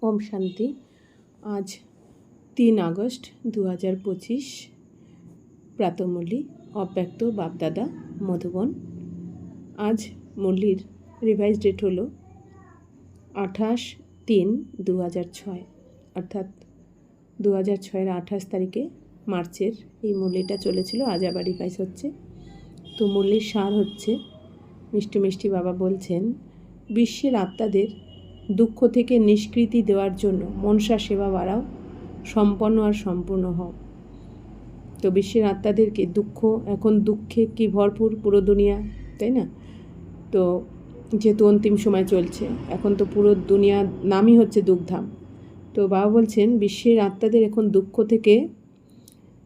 ওম শান্তি। আজ 3 আগস্ট 2025 প্রাতঃমুরলি অব্যক্ত বাপদাদা মধুবন। আজ মুরলির রিভাইজ ডেট হলো 28/3/2006, অর্থাৎ 2006-এর 28 তারিখে মার্চের এই মুরলিটা চলেছিল। আজ আবার রিভাইজ হচ্ছে। তো মুরলির সার হচ্ছে, মিষ্টি মিষ্টি বাবা বলছেন, বিশ্বের আত্মাদের দুঃখ থেকে নিষ্কৃতি দেওয়ার জন্য মনসা সেবা বাড়াও, সম্পন্ন আর সম্পূর্ণ হও। তো বিশ্বের আত্মাদেরকে এখন দুঃখে কি ভরপুর পুরো দুনিয়া, তাই না? তো যেহেতু অন্তিম সময় চলছে, এখন তো পুরো দুনিয়া নামই হচ্ছে দুঃখধাম। তো বাবা বলছেন বিশ্বের আত্মাদের এখন দুঃখ থেকে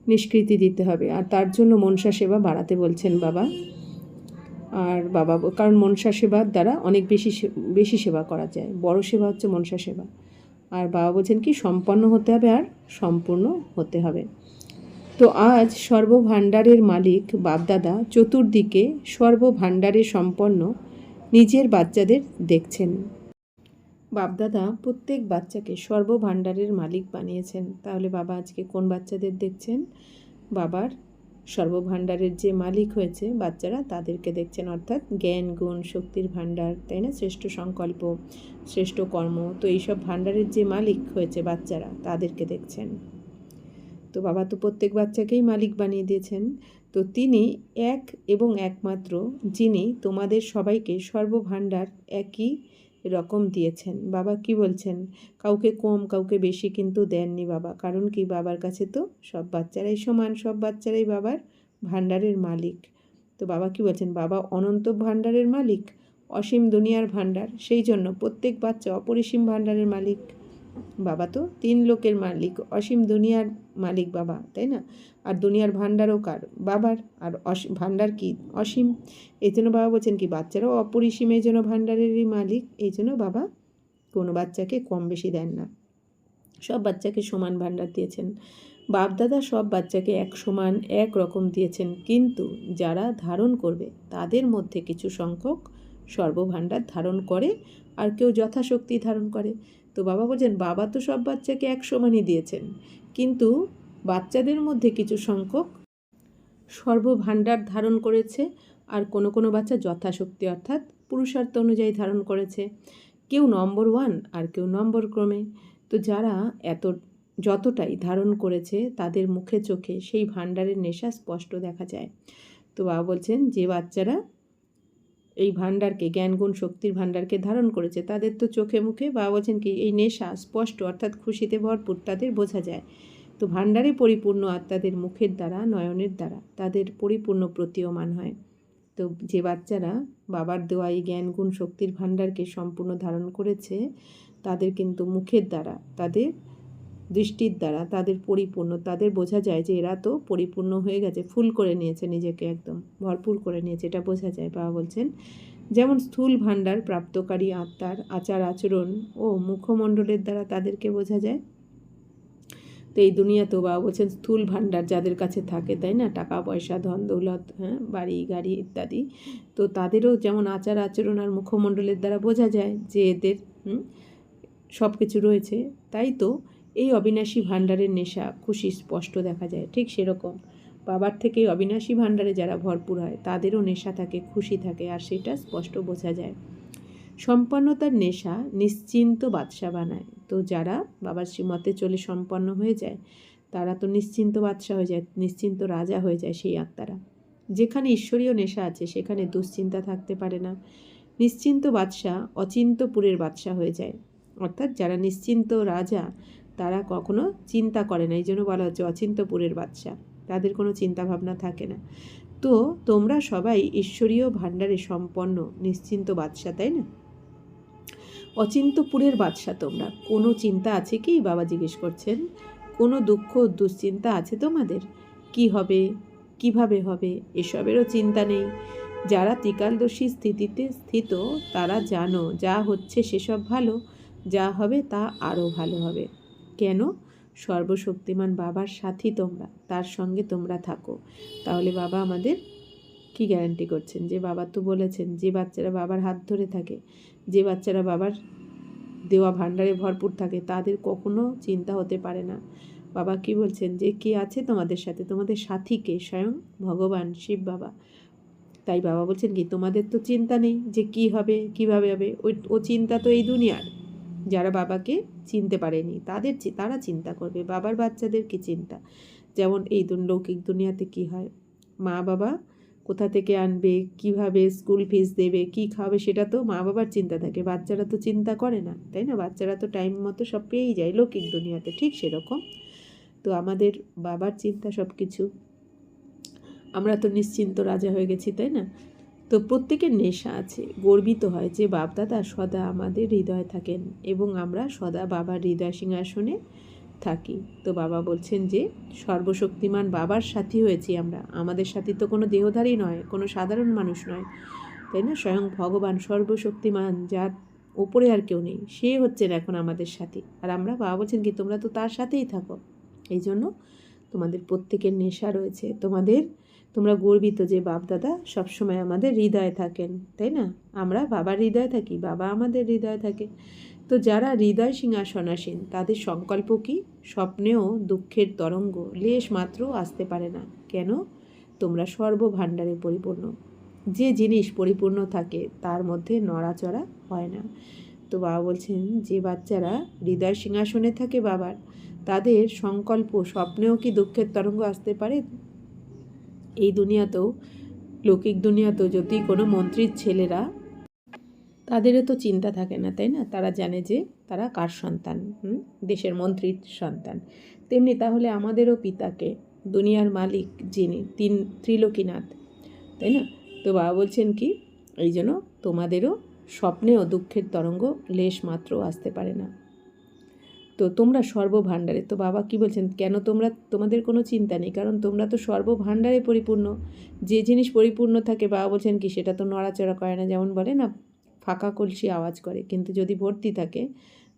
নিষ্কৃতি দিতে হবে, আর তার জন্য মনসা সেবা বাড়াতে বলছেন বাবা। আর বাবা কারণ মনসা সেবার দ্বারা অনেক বেশি সেবা করা যায়। বড় সেবা হচ্ছে মনসা সেবা। আর বাবা বলছেন কি সম্পন্ন হতে হবে আর সম্পূর্ণ হতে হবে। তো আজ সর্বভাণ্ডারের মালিক বাপদাদা চতুর্দিকে সর্বভাণ্ডারে সম্পন্ন নিজের বাচ্চাদের দেখছেন। বাপদাদা প্রত্যেক বাচ্চাকে সর্বভাণ্ডারের মালিক বানিয়েছেন। তাহলে বাবা আজকে কোন বাচ্চাদের দেখছেন? বাবার সর্বভাণ্ডারের যে মালিক হয়েছে বাচ্চারা, তাদেরকে দেখছেন, অর্থাৎ জ্ঞান গুণ শক্তির ভাণ্ডার, তাই না? শ্রেষ্ঠ সংকল্প, শ্রেষ্ঠ কর্ম, তো এইসব ভাণ্ডারের যে মালিক হয়েছে বাচ্চারা, তাদেরকে দেখছেন। তো বাবা তো প্রত্যেক বাচ্চাকেই মালিক বানিয়ে দিয়েছেন। তো তিনি এক এবং একমাত্র, যিনি তোমাদের সবাইকে সর্বভাণ্ডার একই রকম দিয়েছেন। বাবা কি বলছেন? কাউকে কম কাউকে বেশি কিন্তু দেননি বাবা। কারণ কি, বাবার কাছে তো সব বাচ্চারাই সমান, সব বাচ্চারাই বাবার ভাণ্ডারের মালিক। তো বাবা কি বলছেন? বাবা অনন্ত ভাণ্ডারের মালিক, অসীম দুনিয়ার ভাণ্ডার, সেই জন্য প্রত্যেক বাচ্চা অপরিসীম ভাণ্ডারের মালিক। বাবা তো 3 লোকের মালিক, অসীম দুনিয়ার মালিক বাবা, তাই না? আর দুনিয়ার ভাণ্ডারও কার? বাবার। আর ভাণ্ডার কি? অসীম। এই জন্য বাবা বলছেন কি বাচ্চারাও অপরিসীম, এই জন্য ভাণ্ডারেরই মালিক। এই জন্য বাবা কোনো বাচ্চাকে কম বেশি দেন না, সব বাচ্চাকে সমান ভাণ্ডার দিয়েছেন। বাপদাদা সব বাচ্চাকে এক সমান এক রকম দিয়েছেন, কিন্তু যারা ধারণ করবে তাদের মধ্যে কিছু সংখ্যক সর্বভাণ্ডার ধারণ করে, আর কেউ যথাশক্তি ধারণ করে। তো বাবা বলছেন বাবা তো সব বাচ্চাকে এক সমানই দিয়েছেন, কিন্তু বাচ্চাদের মধ্যে কিছু সংখ্যক সর্বভাণ্ডার ধারণ করেছে, আর কোনো বাচ্চা যথাশক্তি অর্থাৎ পুরুষার্থ অনুযায়ী ধারণ করেছে। কেউ নম্বর 1 আর কেউ নম্বর ক্রমে। তো যারা যতটাই ধারণ করেছে তাদের মুখে চোখে সেই ভাণ্ডারের নেশা স্পষ্ট দেখা যায়। তো বাবা বলছেন যে বাচ্চারা এই ভাণ্ডারকে, জ্ঞানগুণ শক্তির ভাণ্ডারকে ধারণ করেছে, তাদের তো চোখে মুখে বাবা বলছেন কি এই নেশা স্পষ্ট অর্থাৎ খুশিতে ভরপুর, তাদের বোঝা যায়। তো ভাণ্ডারে পরিপূর্ণ আত্মাদের মুখের দ্বারা, নয়নের দ্বারা তাদের পরিপূর্ণ প্রতীয়মান হয়। তো যে বাচ্চারা বাবার দেওয়া এই জ্ঞানগুণ শক্তির ভাণ্ডারকে সম্পূর্ণ ধারণ করেছে, তাদের কিন্তু মুখের দ্বারা, তাদের দৃষ্টির দ্বারা তাদের পরিপূর্ণ, তাদের বোঝা যায় যে এরা তো পরিপূর্ণ হয়ে গেছে, ফুল করে নিয়েছে নিজেকে, একদম ভরপুর করে নিয়েছে, এটা বোঝা যায়। বাবা বলছেন যেমন স্থূল ভাণ্ডার প্রাপ্তকারী আত্মার আচার আচরণ ও মুখমণ্ডলের দ্বারা তাদেরকে বোঝা যায়। তো এই দুনিয়াতেও বাবা বলছেন স্থূল ভাণ্ডার যাদের কাছে থাকে, তাই না, টাকা পয়সা ধন দৌলত, হ্যাঁ, বাড়ি গাড়ি ইত্যাদি, তো তাদেরও যেমন আচার আচরণ আর মুখমণ্ডলের দ্বারা বোঝা যায় যে এদের সব কিছু রয়েছে। তাই তো এই অবিনাশী ভাণ্ডারের নেশা খুশি স্পষ্ট দেখা যায়। ঠিক সেরকম বাবার থেকে অবিনাশী ভাণ্ডারে যারা ভরপুর হয় তাদেরও নেশা থাকে, খুশি থাকে, আর সেটা স্পষ্ট বোঝা যায়। সম্পন্নতার নেশা নিশ্চিন্ত বাদশা বানায়। তো যারা বাবার শ্রীমতে চলে সম্পন্ন হয়ে যায়, তারা তো নিশ্চিন্ত বাদশা হয়ে যায়, নিশ্চিন্ত রাজা হয়ে যায় সেই আত্মারা। যেখানে ঈশ্বরীয় নেশা আছে সেখানে দুশ্চিন্তা থাকতে পারে না। নিশ্চিন্ত বাদশা অচিন্তপুরের বাদশা হয়ে যায়, অর্থাৎ যারা নিশ্চিন্ত রাজা তারা কখনো চিন্তা করে না। এই জন্য বলা হচ্ছে অচিন্তপুরের বাদশা, তাদের কোনো চিন্তা ভাবনা থাকে না। তো তোমরা সবাই ঈশ্বরীয় ভাণ্ডারে সম্পন্ন নিশ্চিন্ত বাদশা, তাই না? অচিন্তপুরের বাদশা তোমরা। কোনো চিন্তা আছে কি? বাবা জিজ্ঞেস করছেন, কোনো দুঃখ দুশ্চিন্তা আছে তোমাদের? কি হবে, কিভাবে হবে, এসবেরও চিন্তা নেই। যারা ত্রিকালদর্শী স্থিতিতে স্থিত তারা জানো যা হচ্ছে সেসব ভালো, যা হবে তা আরও ভালো হবে। কেন? সর্বশক্তিমান বাবার সাথী তোমরা, তার সঙ্গে তোমরা থাকো। তাহলে বাবা আমাদের কি গ্যারান্টি করছেন? যে বাবা তো বলেছেন যে বাচ্চারা বাবার হাত ধরে থাকে, যে বাচ্চারা বাবার দেওয়া ভাণ্ডারে ভরপুর থাকে তাদের কখনো চিন্তা হতে পারে না। বাবা কি বলছেন যে কে আছে তোমাদের সাথে, তোমাদের সাথীকে স্বয়ং ভগবান শিব বাবা। তাই বাবা বলছেন কি তোমাদের তো চিন্তা নেই যে কি হবে কিভাবে হবে, ও চিন্তা তো এই দুনিয়ার। যারা বাবাকে চিনতে পারেনি তারা চিন্তা করবে, বাবার বাচ্চাদের কি চিন্তা। যেমন এই লৌকিক দুনিয়াতে কি হয়, মা বাবা কোথা থেকে আনবে, কিভাবে স্কুল ফিস দেবে, কি খাবে, সেটা তো মা বাবার চিন্তা থাকে, বাচ্চারা তো চিন্তা করে না, তাই না? বাচ্চারা তো টাইম মতো সব পেয়েই যায় লৌকিক দুনিয়াতে, ঠিক সেরকম তো আমাদের বাবার চিন্তা সব কিছু। আমরা তো নিশ্চিন্ত রাজা হয়ে গেছি, তাই না? তো প্রত্যেকের নেশা আছে, গর্বিত হয় যে বাপদাদা সদা আমাদের হৃদয়ে থাকেন এবং আমরা সদা বাবার হৃদয় সিংহাসনে থাকি। তো বাবা বলছেন যে সর্বশক্তিমান বাবার সাথী হয়েছি আমরা, আমাদের সাথী তো কোনো দেহধারী নয়, কোনো সাধারণ মানুষ নয়, তাই না? স্বয়ং ভগবান সর্বশক্তিমান, যার ওপরে আর কেউ নেই, সে হচ্ছেন এখন আমাদের সাথী। আর আমরা, বাবা বলছেন কি তোমরা তো তার সাথেই থাকো, এই জন্য তোমাদের প্রত্যেকের নেশা রয়েছে, তোমরা গর্বিত যে বাপদাদা সবসময় আমাদের হৃদয়ে থাকেন, তাই না? আমরা বাবার হৃদয়ে থাকি, বাবা আমাদের হৃদয়ে থাকে। তো যারা হৃদয় সিংহাসনাসীন তাদের সংকল্প কি, স্বপ্নেও দুঃখের তরঙ্গ লেশ মাত্র আসতে পারে না। কেন? তোমরা সর্বভাণ্ডারে পরিপূর্ণ, যে জিনিস পরিপূর্ণ থাকে তার মধ্যে নড়াচড়া হয় না। তো বাবা বলছেন যে বাচ্চারা হৃদয় সিংহাসনে থাকে বাবার, তাদের সংকল্প স্বপ্নেও কি দুঃখের তরঙ্গ আসতে পারে? এই দুনিয়াতেও, লৌকিক দুনিয়াতেও যদি কোনো মন্ত্রীর ছেলেরা, তাদেরও তো চিন্তা থাকে না, তাই না? তারা জানে যে তারা কার সন্তান, দেশের মন্ত্রীর সন্তান। তেমনি তাহলে আমাদেরও পিতাকে, দুনিয়ার মালিক যিনি, ত্রিলোকীনাথ, তাই না? তো বাবা বলছেন কি এই জন্য তোমাদেরও স্বপ্নেও দুঃখের তরঙ্গ লেশ মাত্র আসতে পারে না। তো তোমরা সর্বভাণ্ডারে, তো বাবা কি বলছেন কেন তোমাদের কোনো চিন্তা নেই, কারণ তোমরা তো সর্বভাণ্ডারে পরিপূর্ণ। যে জিনিস পরিপূর্ণ থাকে বাবা বলছেন কি সেটা তো নড়াচড়া করে না, যেমন বলে না ফাঁকা কলসি আওয়াজ করে, কিন্তু যদি ভর্তি থাকে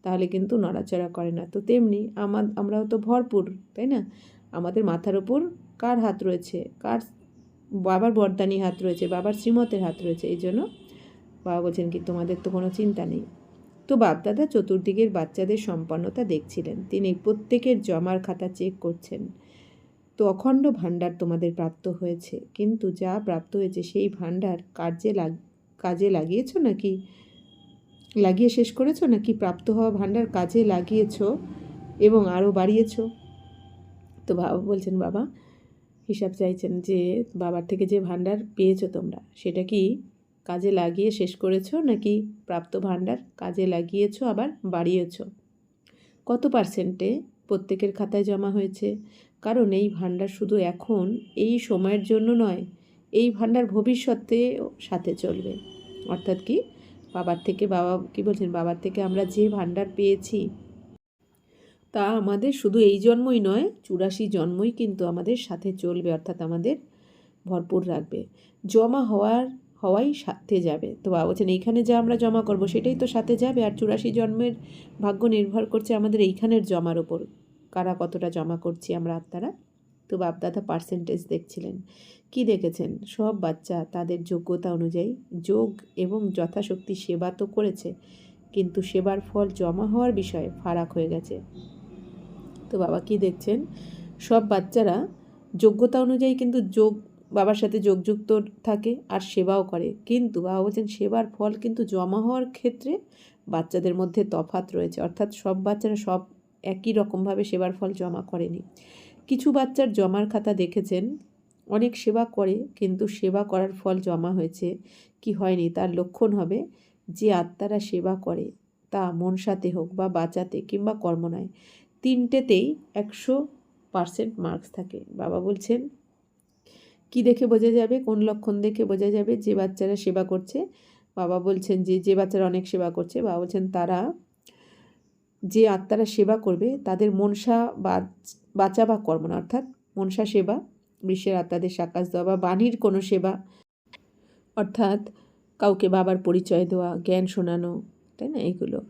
তাহলে কিন্তু নড়াচড়া করে না। তো তেমনি আমরাও তো ভরপুর, তাই না? আমাদের মাথার ওপর কার হাত রয়েছে, বাবার বরদানি হাত রয়েছে, বাবার শ্রীমতের হাত রয়েছে। এই জন্য বাবা বলছেন কি তোমাদের তো কোনো চিন্তা নেই। তো বাপদাদা চতুর্দিকের বাচ্চাদের সম্পন্নতা দেখছিলেন, তিনি প্রত্যেকের জমার খাতা চেক করছেন। তো অখণ্ড ভাণ্ডার তোমাদের প্রাপ্ত হয়েছে, কিন্তু যা প্রাপ্ত হয়েছে সেই ভাণ্ডার কাজে লাগিয়েছো নাকি লাগিয়ে শেষ করেছো, নাকি প্রাপ্ত হওয়া ভাণ্ডার কাজে লাগিয়েছো এবং আরও বাড়িয়েছো? তো বাবা বলছেন, বাবা হিসাব চাইছেন যে বাবার থেকে যে ভাণ্ডার পেয়েছো তোমরা, সেটা কি কাজে লাগিয়ে শেষ করেছো, নাকি প্রাপ্ত ভাণ্ডার কাজে লাগিয়েছো আবার বাড়িয়েছো? কত পার্সেন্টে প্রত্যেকের খাতায় জমা হয়েছে? কারণ এই ভাণ্ডার শুধু এখন এই সময়ের জন্য নয়, এই ভাণ্ডার ভবিষ্যতে সাথে চলবে। অর্থাৎ কি, বাবার থেকে, বাবা কি বলছেন, বাবার থেকে আমরা যে ভাণ্ডার পেয়েছি তা আমাদের শুধু এই জন্মই নয়, 84 জন্মই কিন্তু আমাদের সাথে চলবে, অর্থাৎ আমাদের ভরপুর রাখবে, হওয়াই সাথে যাবে। তো বাবা বলছেন এইখানে যা আমরা জমা করব সেটাই তো সাথে যাবে, আর 84 জন্মের ভাগ্য নির্ভর করছে আমাদের এইখানের জমার ওপর, কারা কতটা জমা করছি আমরা আত্মারা। তো বাপদাদা পার্সেন্টেজ দেখছিলেন। কি দেখেছেন? সব বাচ্চা তাদের যোগ্যতা অনুযায়ী যোগ এবং যথাশক্তি সেবা তো করেছে, কিন্তু সেবার ফল জমা হওয়ার বিষয়ে ফারাক হয়ে গেছে। তো বাবা কি দেখছেন? সব বাচ্চারা যোগ্যতা অনুযায়ী কিন্তু বাবার সাথে যোগযুক্ত থাকে আর সেবাও করে, কিন্তু বাবা বলছেন সেবার ফল কিন্তু জমা হওয়ার ক্ষেত্রে বাচ্চাদের মধ্যে তফাৎ রয়েছে, অর্থাৎ সব বাচ্চারা সব একই রকমভাবে সেবার ফল জমা করেনি। কিছু বাচ্চার জমার খাতা দেখেছেন অনেক সেবা করে, কিন্তু সেবা করার ফল জমা হয়েছে কি হয়নি তার লক্ষণ হবে যে আত্মারা সেবা করে, তা মনসাতে হোক বা বাঁচাতে কিংবা কর্মনায়, তিনটেতেই 100% মার্কস থাকে। বাবা বলছেন কি দেখে বোঝা যাবে, কোন লক্ষণ দেখে বোঝা যাবে যে বাচ্চারা সেবা করছে? বাবা বলছেন যে বাচ্চারা অনেক সেবা করছে, বাবা বলছেন তারা, যে আত্মারা সেবা করবে তাদের মনসা বাঁচা বা কর্মনা, অর্থাৎ মনসা সেবা, বিশ্বের আত্মাদের সাকাশ দেওয়া বা বাণীর কোনো সেবা, অর্থাৎ কাউকে বাবার পরিচয় দেওয়া, জ্ঞান শোনানো, তাই না, এগুলো।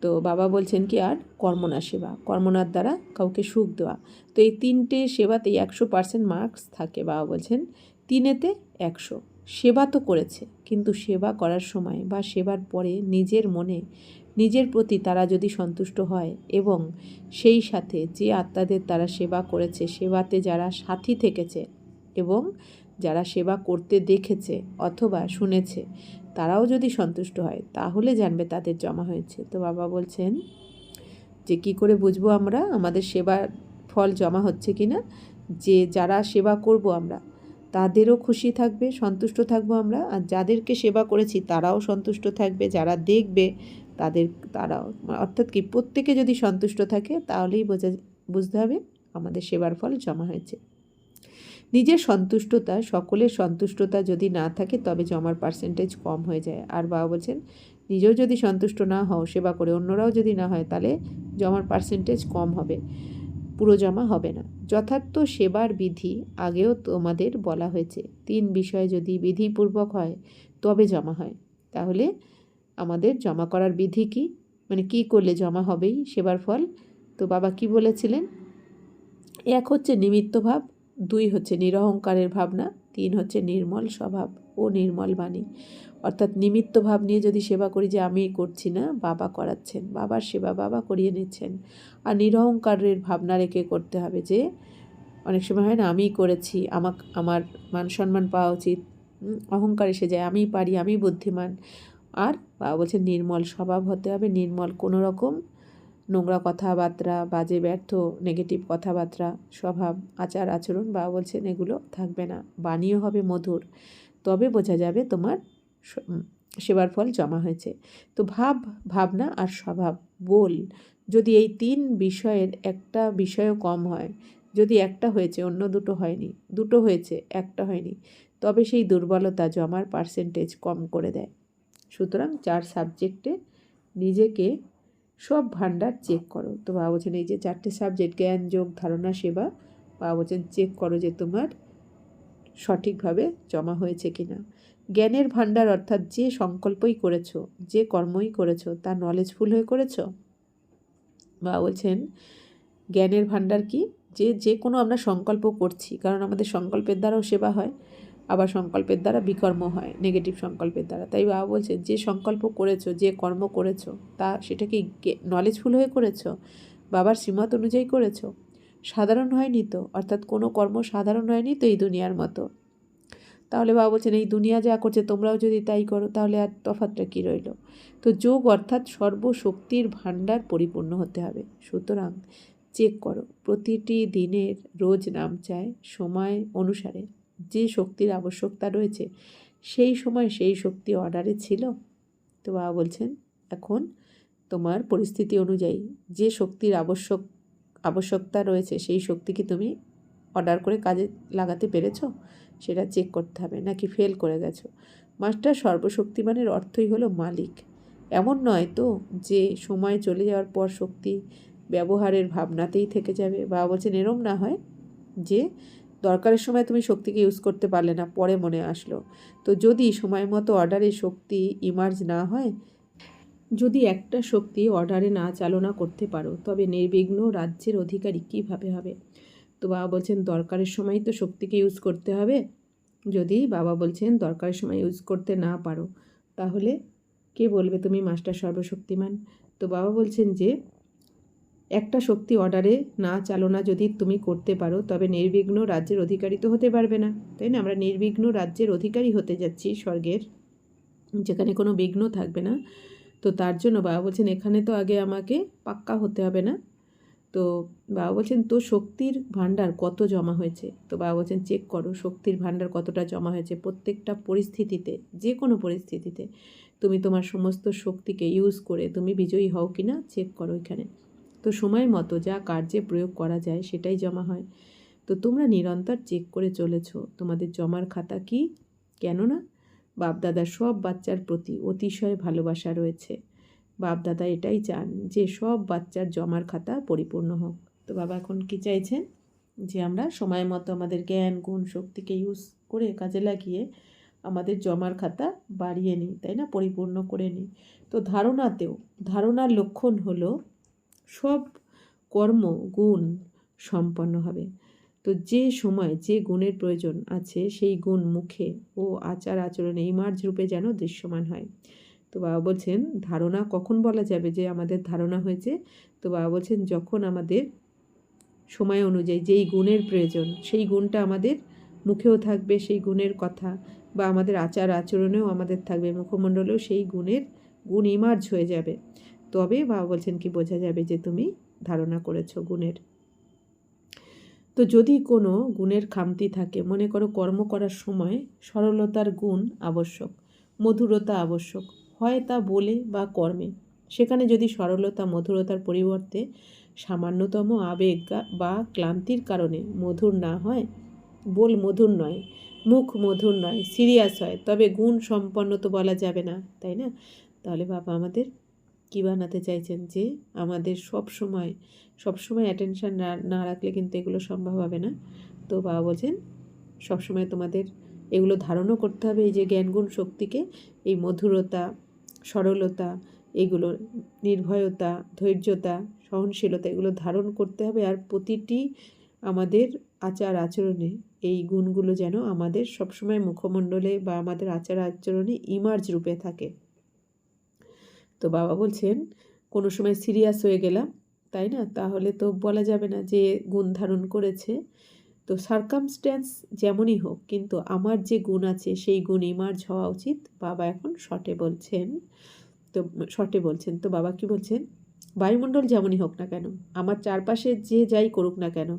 তো বাবা বলছেন কি, আর কর্মনা সেবা, কর্মনার দ্বারা কাউকে সুখ দেওয়া। তো এই তিনটে সেবাতেই 100% মার্কস থাকে। বাবা বলছেন 3-এতে 100। সেবা তো করেছে, কিন্তু সেবা করার সময় বা সেবার পরে নিজের মনে নিজের প্রতি তারা যদি সন্তুষ্ট হয় এবং সেই সাথে যে আত্মাদের তারা সেবা করেছে, সেবাতে যারা সাথী থেকেছে এবং যারা সেবা করতে দেখেছে অথবা শুনেছে, তারাও যদি সন্তুষ্ট হয়, তাহলে জানবে তাদের জমা হয়েছে। তো বাবা বলছেন যে কি করে বুঝবো আমরা আমাদের সেবার ফল জমা হচ্ছে কি না? যে যারা সেবা করব আমরা, তাদেরও খুশি থাকবে, সন্তুষ্ট থাকবো আমরা, আর যাদেরকে সেবা করেছি তারাও সন্তুষ্ট থাকবে, যারা দেখবে তারাও, অর্থাৎ কি প্রত্যেকে যদি সন্তুষ্ট থাকে তাহলেই বুঝতে হবে আমাদের সেবার ফল জমা হয়েছে। নিজের সন্তুষ্টতা, সকলের সন্তুষ্টতা যদি না থাকে তবে জমার পার্সেন্টেজ কম হয়ে যায়। আর বাবা বলছেন নিজেও যদি সন্তুষ্ট না হও সেবা করে, অন্যরাও যদি না হয়, তাহলে জমার পার্সেন্টেজ কম হবে, পুরো জমা হবে না। যথার্থ সেবার বিধি আগেও তোমাদের বলা হয়েছে। 3 বিষয় যদি বিধিপূর্বক হয় তবে জমা হয়। তাহলে আমাদের জমা করার বিধি কি, মানে কি করলে জমা হবেই সেবার ফল? তো বাবা কি বলেছিলেন? 1 হচ্ছে নিমিত্ত ভাব, 2 হচ্ছে নিরহংকারের ভাবনা, 3 হচ্ছে নির্মল স্বভাব ও নির্মল বাণী। অর্থাৎ নিমিত্ত ভাব নিয়ে যদি সেবা করি যে আমি করছি না, বাবা করাচ্ছেন, বাবার সেবা বাবা করিয়ে নিচ্ছেন। আর নিরহংকারের ভাবনা রেখে করতে হবে, যে অনেক সময় হয় না আমিই করেছি, আমার মান সম্মান পাওয়া উচিত, অহংকার এসে যায়, আমিই পারি, আমি বুদ্ধিমান। আর বাবা বলছেন নির্মল স্বভাব হতে হবে, নির্মল, কোনো রকম নোংরা কথাবার্তা, বাজে ব্যর্থ নেগেটিভ কথাবার্তা, স্বভাব, আচার আচরণ বাবা বলছেন এগুলো থাকবে না। বাণীও হবে মধুর, তবে বোঝা যাবে তোমার সেবার ফল জমা হয়েছে। তো ভাবনা আর স্বভাব, বল, যদি এই 3 বিষয়ের একটা বিষয়ও কম হয়, যদি একটা হয়েছে অন্য দুটো হয়নি, দুটো হয়েছে একটা হয়নি, তবে সেই দুর্বলতা জমার পার্সেন্টেজ কম করে দেয়। সুতরাং 4 সাবজেক্টে নিজেকে সব ভান্ডার চেক করো। তো বাবা বলছেন এই যে 4টে সাবজেক্ট, জ্ঞান, যোগ, ধারণা, সেবা, বাবা বলছেন চেক করো যে তোমার সঠিকভাবে জমা হয়েছে কিনা। জ্ঞানের ভান্ডার অর্থাৎ যে সংকল্পই করেছো, যে কর্মই করেছো, তা নলেজফুল হয়ে করেছো। বাবা বলছেন জ্ঞানের ভান্ডার কি, যে কোনো আমরা সংকল্প করছি, কারণ আমাদের সংকল্পের দ্বারাও সেবা হয়, আবার সংকল্পের দ্বারা বিকর্ম হয়, নেগেটিভ সংকল্পের দ্বারা। তাই বাবা বলছে যে সংকল্প করেছো, যে কর্ম করেছো, তা সেটা কি নলেজফুল হয়ে করেছো, বাবার শ্রীমত অনুযায়ী করেছো, সাধারণ হয়নি তো, অর্থাৎ কোনো কর্ম সাধারণ হয়নি তো এই দুনিয়ার মতো। তাহলে বাবা বলছেন এই দুনিয়া যা করছে তোমরাও যদি তাই করো, তাহলে আর তফাৎটা কী রইল? তো যোগ অর্থাৎ সর্বশক্তির ভাণ্ডার পরিপূর্ণ হতে হবে। সুতরাং চেক করো, প্রতিটি দিনের রোজ নাম চায় সময় অনুসারে যে শক্তির আবশ্যকতা রয়েছে, সেই সময় সেই শক্তি অর্ডারে ছিল। তো বাবা বলছেন এখন তোমার পরিস্থিতি অনুযায়ী যে শক্তির আবশ্যকতা রয়েছে, সেই শক্তিকে তুমি অর্ডার করে কাজে লাগাতে পেরেছো, সেটা চেক করতে হবে, নাকি ফেল করে গেছো। মাস্টার সর্বশক্তিমানের অর্থই হলো মালিক। এমন নয় তো যে সময় চলে যাওয়ার পর শক্তি ব্যবহারের ভাবনাতেই থেকে যাবে। বাবা বলছেন এরম না হয় যে দরকারের সময় তুমি শক্তিকে ইউজ করতে পারলে না, পরে মনে আসলো। তো যদি সময় মতো অর্ডারে শক্তি ইমার্জ না হয়, যদি একটা শক্তি অর্ডারে না চালনা করতে পারো, তবে নির্বিঘ্ন রাজ্যের অধিকারী কীভাবে হবে? তো বাবা বলছেন দরকারের সময় তো শক্তিকে ইউজ করতে হবে। যদি বাবা বলছেন দরকারের সময় ইউজ করতে না পারো, তাহলে কে বলবে তুমি মাস্টার সর্বশক্তিমান? তো বাবা বলছেন যে একটা শক্তি অর্ডারে না চালনা যদি তুমি করতে পারো, তবে নির্বিঘ্ন রাজ্যের অধিকারী তো হতে পারবে না, তাই না? আমরা নির্বিঘ্ন রাজ্যের অধিকারী হতে যাচ্ছি স্বর্গের, যেখানে কোনো বিঘ্ন থাকবে না। তো তার জন্য বাবা বলছেন এখানে তো আগে আমাকে পাক্কা হতে হবে না। তো বাবা বলছেন তো শক্তির ভাণ্ডার কত জমা হয়েছে? তো বাবা বলছেন চেক করো শক্তির ভাণ্ডার কতটা জমা হয়েছে। প্রত্যেকটা পরিস্থিতিতে, যে কোনো পরিস্থিতিতে তুমি তোমার সমস্ত শক্তিকে ইউজ করে তুমি বিজয়ী হও কি না চেক করো এখানে। তো সময় মতো যা কার্যে প্রয়োগ করা যায় সেটাই জমা হয়। তো তোমরা নিরন্তর চেক করে চলেছো তোমাদের জমার খাতা কি। কেননা বাপদাদার সব বাচ্চার প্রতি অতিশয় ভালোবাসা রয়েছে। বাপদাদা এটাই চান যে সব বাচ্চার জমার খাতা পরিপূর্ণ হোক। তো বাবা এখন কি চাইছেন? যে আমরা সময় মতো আমাদের জ্ঞান গুণ শক্তিকে ইউজ করে কাজে লাগিয়ে আমাদের জমার খাতা বাড়িয়ে নিই, তাই না, পরিপূর্ণ করে নিই। তো ধারণার লক্ষণ হলো সব কর্ম গুণ সম্পন্ন হবে। তো যে সময় যে গুণের প্রয়োজন আছে সেই গুণ মুখে ও আচার আচরণে ইমার্জ রূপে যেন দৃশ্যমান হয়। তো বাবা বলছেন ধারণা কখন বলা যাবে যে আমাদের ধারণা হয়েছে? তো বাবা বলছেন যখন আমাদের সময় অনুযায়ী যেই গুণের প্রয়োজন সেই গুণটা আমাদের মুখেও থাকবে, সেই গুণের কথা, বা আমাদের আচার আচরণেও আমাদের থাকবে, মুখমণ্ডলেও সেই গুণ ইমার্জ হয়ে যাবে। তবে বাবা বলছেন কি বোঝা যাবে যে তুমি ধারণা করেছো গুণের। তো যদি কোনো গুণের খামতি থাকে, মনে করো কর্ম করার সময় সরলতার গুণ আবশ্যক, মধুরতা আবশ্যক, হয় তা বলে বা কর্মে, সেখানে যদি সরলতা মধুরতার পরিবর্তে সামান্যতম আবেগ বা ক্লান্তির কারণে মধুর না হয়, বল মধুর নয়, মুখ মধুর নয়, সিরিয়াস হয়, তবে গুণ সম্পন্ন তো বলা যাবে না, তাই না? তাহলে বাবা আমাদের কী বানাতে চাইছেন যে আমাদের সবসময় অ্যাটেনশান না রাখলে কিন্তু এগুলো সম্ভব হবে না। তো বাবা বলছেন সবসময় তোমাদের এগুলো ধারণও করতে হবে, এই যে জ্ঞানগুণ শক্তিকে, এই মধুরতা, সরলতা, এগুলো নির্ভয়তা, ধৈর্যতা, সহনশীলতা, এগুলো ধারণ করতে হবে। আর প্রতিটি আমাদের আচার আচরণে এই গুণগুলো যেন আমাদের সবসময় মুখমণ্ডলে বা আমাদের আচার আচরণে ইমার্জ রূপে থাকে। তো বাবা বলছেন কোনো সময় সিরিয়াস হয়ে গেলাম, তাই না? তাহলে তো বলা যাবে না যে গুণ ধারণ করেছে। তো সার্কামস্ট্যান্স যেমনই হোক, কিন্তু আমার যে গুণ আছে সেই গুণ ইমার্জ হওয়া উচিত। বাবা এখন শর্টে বলছেন। তো বাবা কি বলছেন? বায়ুমণ্ডল যেমনই হোক না কেন, আমার চারপাশে যে যাই করুক না কেন,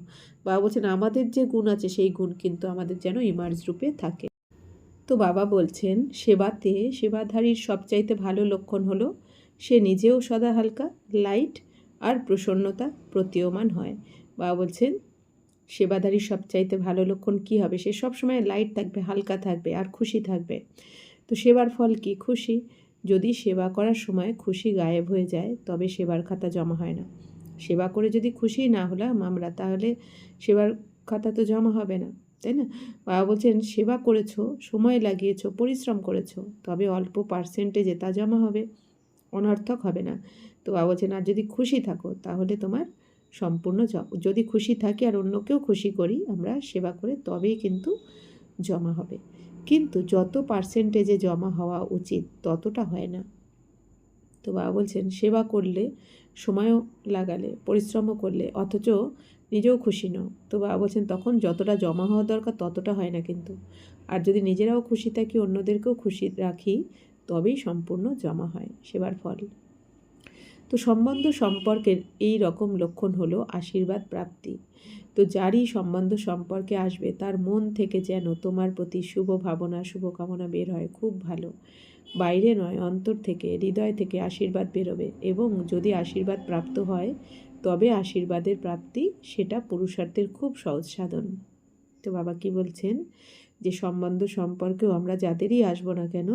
বাবা বলছেন আমাদের যে গুণ আছে সেই গুণ কিন্তু আমাদের যেন ইমার্জ রূপে থাকে। তো বাবা বলছেন সেবাধারীর সবচাইতে ভালো লক্ষণ হলো সে নিজেও সদা হালকা, লাইট আর প্রসন্নতা প্রতীয়মান হয়। বাবা বলছেন সেবাধারীর সবচাইতে ভালো লক্ষণ কী হবে? সে সবসময় লাইট থাকবে, হালকা থাকবে আর খুশি থাকবে। তো সেবার ফল কি? খুশি। যদি সেবা করার সময় খুশি গায়েব হয়ে যায় তবে সেবার খাতা জমা হয় না। সেবা করে যদি খুশি না হলাম আমরা, তাহলে সেবার খাতা তো জমা হবে না, তাই না? বাবা বলছেন সেবা করেছো, সময় লাগিয়েছো, পরিশ্রম করেছো, তবে অল্প পার্সেন্টেজে তা জমা হবে, অনর্থক হবে না। তো বাবা বলছেন আর যদি খুশি থাকো তাহলে তোমার সম্পূর্ণ যদি খুশি থাকি আর অন্যকেও খুশি করি আমরা সেবা করে, তবেই কিন্তু জমা হবে। কিন্তু যত পার্সেন্টেজে জমা হওয়া উচিত ততটা হয় না। তো বাবা বলছেন সেবা করলে, সময়ও লাগালে, পরিশ্রমও করলে, অথচ নিজেও খুশি নও, তো বাবা বলছেন তখন যতটা জমা হওয়া দরকার ততটা হয় না কিন্তু। আর যদি নিজেরাও খুশি থাকি, অন্যদেরকেও খুশি রাখি, তবেই সম্পূর্ণ জমা হয় সেবার ফল। তো সম্পর্কের এই রকম লক্ষণ হলো আশীর্বাদ প্রাপ্তি। তো যারই সম্পর্কে আসবে তার মন থেকে যেন তোমার প্রতি শুভ ভাবনা, শুভকামনা বের হয়, খুব ভালো। বাইরে নয়, অন্তর থেকে, হৃদয় থেকে আশীর্বাদ বেরোবে। এবং যদি আশীর্বাদ প্রাপ্ত হয় তবে আশীর্বাদের প্রাপ্তি সেটা পুরুষার্থের খুব সহজ সাধন। তো বাবা কি বলছেন? যে সম্পর্কেও আমরা যাদেরই আসবো না কেন,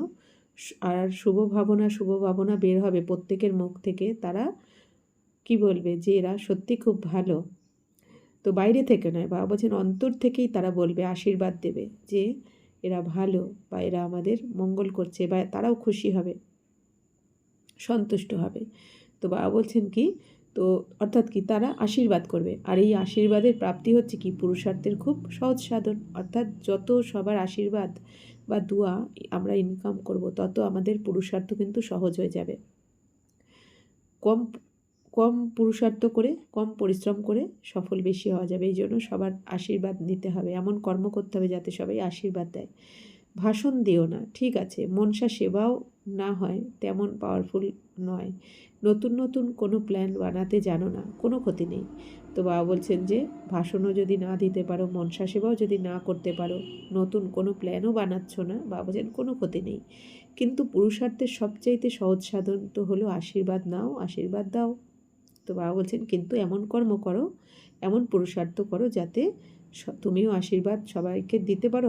আর শুভ ভাবনা বের হবে প্রত্যেকের মুখ থেকে। তারা কি বলবে? যে এরা সত্যি খুব ভালো। তো বাইরে থেকে নয়, বাবা বলছেন অন্তর থেকেই তারা বলবে, আশীর্বাদ দেবে যে এরা ভালো, বা এরা আমাদের মঙ্গল করছে, বা তারাও খুশি হবে, সন্তুষ্ট হবে। তো বাবা বলছেন কি, তো অর্থাৎ কি, তারা আশীর্বাদ করবে। আর এই আশীর্বাদের প্রাপ্তি হচ্ছে কি? পুরুষার্থের খুব সহজ সাধন। অর্থাৎ যত সবার আশীর্বাদ বা দুয়া আমরা ইনকাম করব, তত আমাদের পুরুষার্থ কিন্তু সহজ হয়ে যাবে। কম পুরুষার্থ করে, কম পরিশ্রম করে সফল বেশি হওয়া যাবে। এই জন্য সবার আশীর্বাদ নিতে হবে, এমন কর্ম করতে হবে যাতে সবাই আশীর্বাদ দেয়। ভাষণ দিও না, ঠিক আছে, মনসা সেবাও না হয় তেমন পাওয়ারফুল নয়। নতুন কোনো প্ল্যান বানাতে জানো না, কোনো ক্ষতি নেই। তো বাবা বলছেন যে ভাষণও যদি না দিতে পারো, মনসা সেবাও যদি না করতে পারো, নতুন কোনো প্ল্যানও বানাচ্ছ না, বাবা বলছেন কোনো ক্ষতি নেই। কিন্তু পুরুষার্থের সবচাইতে সহজ সাধন তো হলো আশীর্বাদ নাও, আশীর্বাদ দাও। তো বাবা বলছেন কিন্তু এমন কর্ম করো, এমন পুরুষার্থ করো যাতে তুমিও আশীর্বাদ সবাইকে দিতে পারো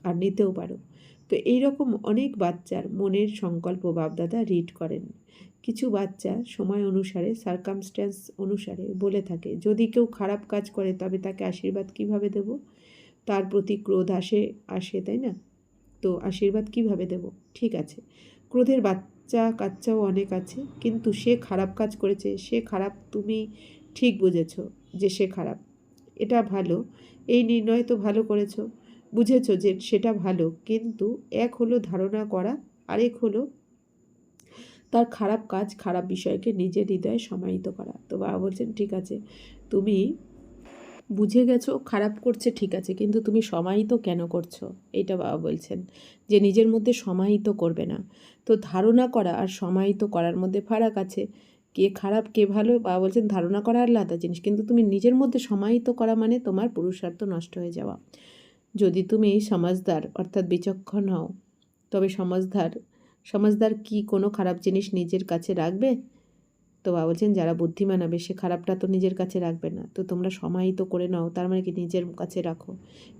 আর নিতেও পারো। তো এইরকম অনেক বাচ্চার মনের সংকল্প বাপদাদা রিড করেন। কিছু বাচ্চা সময় অনুসারে, সার্কামস্ট্যান্স অনুসারে বলে থাকে, যদি কেউ খারাপ কাজ করে তবে তাকে আশীর্বাদ কিভাবে দেব? তার প্রতি ক্রোধ আসে, তাই না? তো আশীর্বাদ কিভাবে দেব? ঠিক আছে, ক্রোধের কাচ্চাও অনেক আছে, কিন্তু সে খারাপ কাজ করেছে, সে খারাপ, তুমি ঠিক বুঝেছ যে সে খারাপ, এটা ভালো, এই নির্ণয় তো ভালো করেছ, বুঝেছ যে সেটা ভালো। কিন্তু এক হলো ধারণা করা, আরেক হলো তার খারাপ কাজ, খারাপ বিষয়কে নিজের হৃদয়ে সমাহিত করা। তো বাবা বলছেন ঠিক আছে, তুমি বুঝে গেছো খারাপ করছে, ঠিক আছে, কিন্তু তুমি সমাহিত কেন করছো? এইটা বাবা বলছেন যে নিজের মধ্যে সমাহিত করবে না। তো ধারণা করা আর সমাহিত করার মধ্যে ফারাক আছে। কে খারাপ কে ভালো বাবা বলছেন ধারণা করা আলাদা জিনিস, কিন্তু তুমি নিজের মধ্যে সমাহিত করা মানে তোমার পুরুষার্থ নষ্ট হয়ে যাওয়া। যদি তুমি সমাজদার অর্থাৎ বিচক্ষণ হও, তবে সমাজদার কি কোনো খারাপ জিনিস নিজের কাছে রাখবে? তো বাবা বলছেন যারা বুদ্ধিমান হবে সে খারাপটা তো নিজের কাছে রাখবে না। তো তোমরা সমাহিত করে নাও, তার মানে কি নিজের কাছে রাখো।